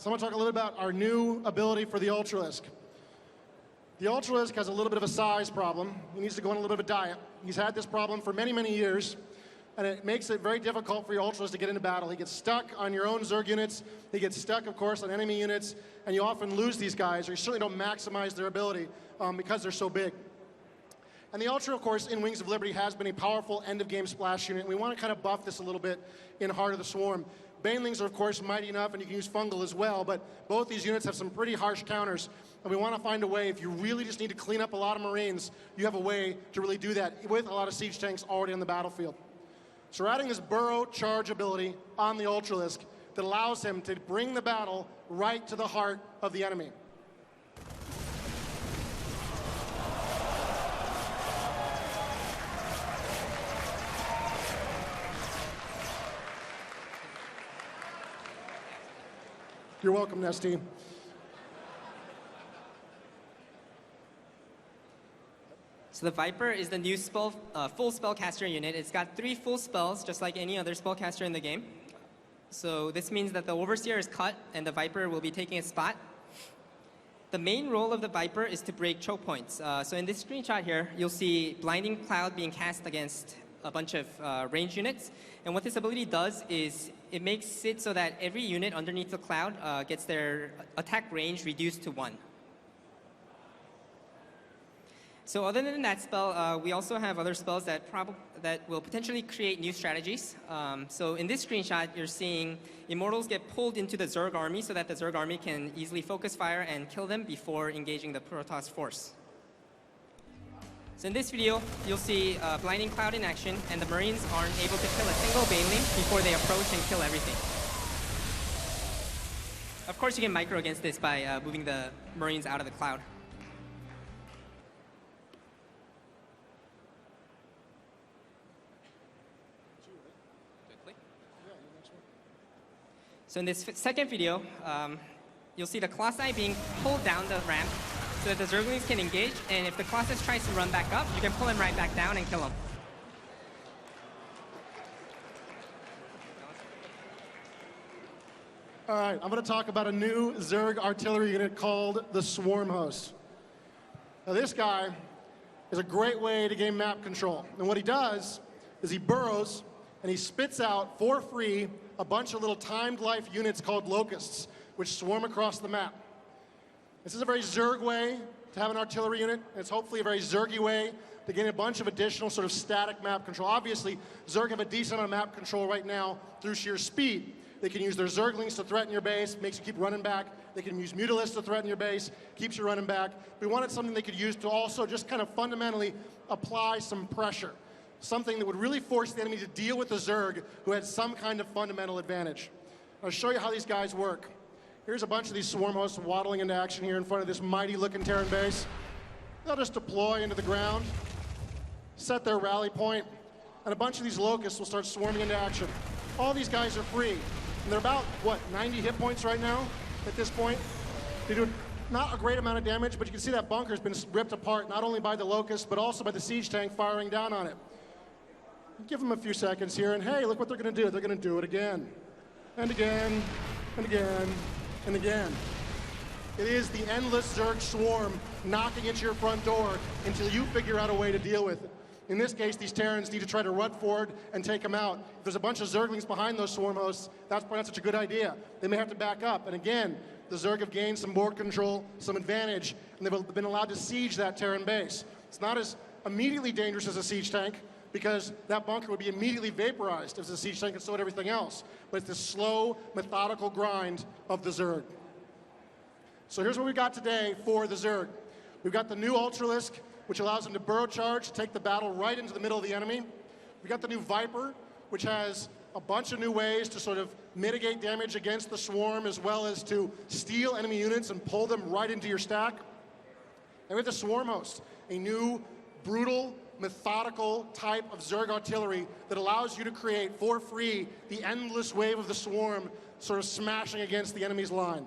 So I'm going to talk a little bit about our new ability for the Ultralisk. The Ultralisk has a little bit of a size problem. He needs to go on a little bit of a diet. He's had this problem for many, many years, and it makes it very difficult for your Ultralisk to get into battle. He gets stuck on your own Zerg units. He gets stuck, of course, on enemy units, and you often lose these guys, or you certainly don't maximize their ability because they're so big. And the Ultra, of course, in Wings of Liberty has been a powerful end-of-game splash unit, and we want to kind of buff this a little bit in Heart of the Swarm. Banelings are, of course, mighty enough, and you can use Fungal as well, but both these units have some pretty harsh counters, and we want to find a way, if you really just need to clean up a lot of Marines, you have a way to really do that with a lot of siege tanks already on the battlefield. So we're adding this burrow charge ability on the Ultralisk that allows him to bring the battle right to the heart of the enemy. You're welcome, Nesty. So the Viper is the new full spellcaster unit. It's got 3 full spells, just like any other spellcaster in the game. So this means that the Overseer is cut, and the Viper will be taking its spot. The main role of the Viper is to break choke points. So in this screenshot here, you'll see Blinding Cloud being cast against a bunch of range units. And what this ability does is it makes it so that every unit underneath the cloud gets their attack range reduced to 1. So other than that spell, we also have other spells that will potentially create new strategies. So in this screenshot, you're seeing Immortals get pulled into the Zerg army so that the Zerg army can easily focus fire and kill them before engaging the Protoss force. So in this video, you'll see Blinding Cloud in action, and the Marines aren't able to kill a single Baneling before they approach and kill everything. Of course, you can micro against this by moving the Marines out of the cloud. So in this second video, you'll see the Colossi being pulled down the ramp so that the Zerglings can engage, and if the Colossus tries to run back up, you can pull him right back down and kill him. All right, I'm going to talk about a new Zerg artillery unit called the Swarm Host. Now this guy is a great way to gain map control. And what he does is he burrows and he spits out for free a bunch of little timed life units called locusts, which swarm across the map. This is a very Zerg way to have an artillery unit, and it's hopefully a very Zergy way to gain a bunch of additional sort of static map control. Obviously, Zerg have a decent amount of map control right now through sheer speed. They can use their Zerglings to threaten your base, makes you keep running back. They can use Mutalisks to threaten your base, keeps you running back. We wanted something they could use to also just kind of fundamentally apply some pressure. Something that would really force the enemy to deal with the Zerg who had some kind of fundamental advantage. I'll show you how these guys work. Here's a bunch of these Swarm Hosts waddling into action here in front of this mighty-looking Terran base. They'll just deploy into the ground, set their rally point, and a bunch of these Locusts will start swarming into action. All these guys are free, and they're about, what, 90 hit points right now at this point? They do not a great amount of damage, but you can see that bunker's been ripped apart, not only by the Locusts, but also by the siege tank firing down on it. Give them a few seconds here, and hey, look what they're going to do. They're going to do it again, and again, and again, and again. It is the endless Zerg swarm knocking at your front door until you figure out a way to deal with it. In this case, these Terrans need to try to run forward and take them out. If there's a bunch of Zerglings behind those Swarm Hosts, that's probably not such a good idea. They may have to back up, and again, the Zerg have gained some board control, some advantage, and they've been allowed to siege that Terran base. It's not as immediately dangerous as a siege tank, because that bunker would be immediately vaporized if the siege tank had sowed everything else. But it's the slow, methodical grind of the Zerg. So here's what we got today for the Zerg. We've got the new Ultralisk, which allows them to burrow charge, take the battle right into the middle of the enemy. We got the new Viper, which has a bunch of new ways to sort of mitigate damage against the swarm, as well as to steal enemy units and pull them right into your stack. And we have the Swarm Host, a new, brutal, methodical type of Zerg artillery that allows you to create for free the endless wave of the swarm sort of smashing against the enemy's line.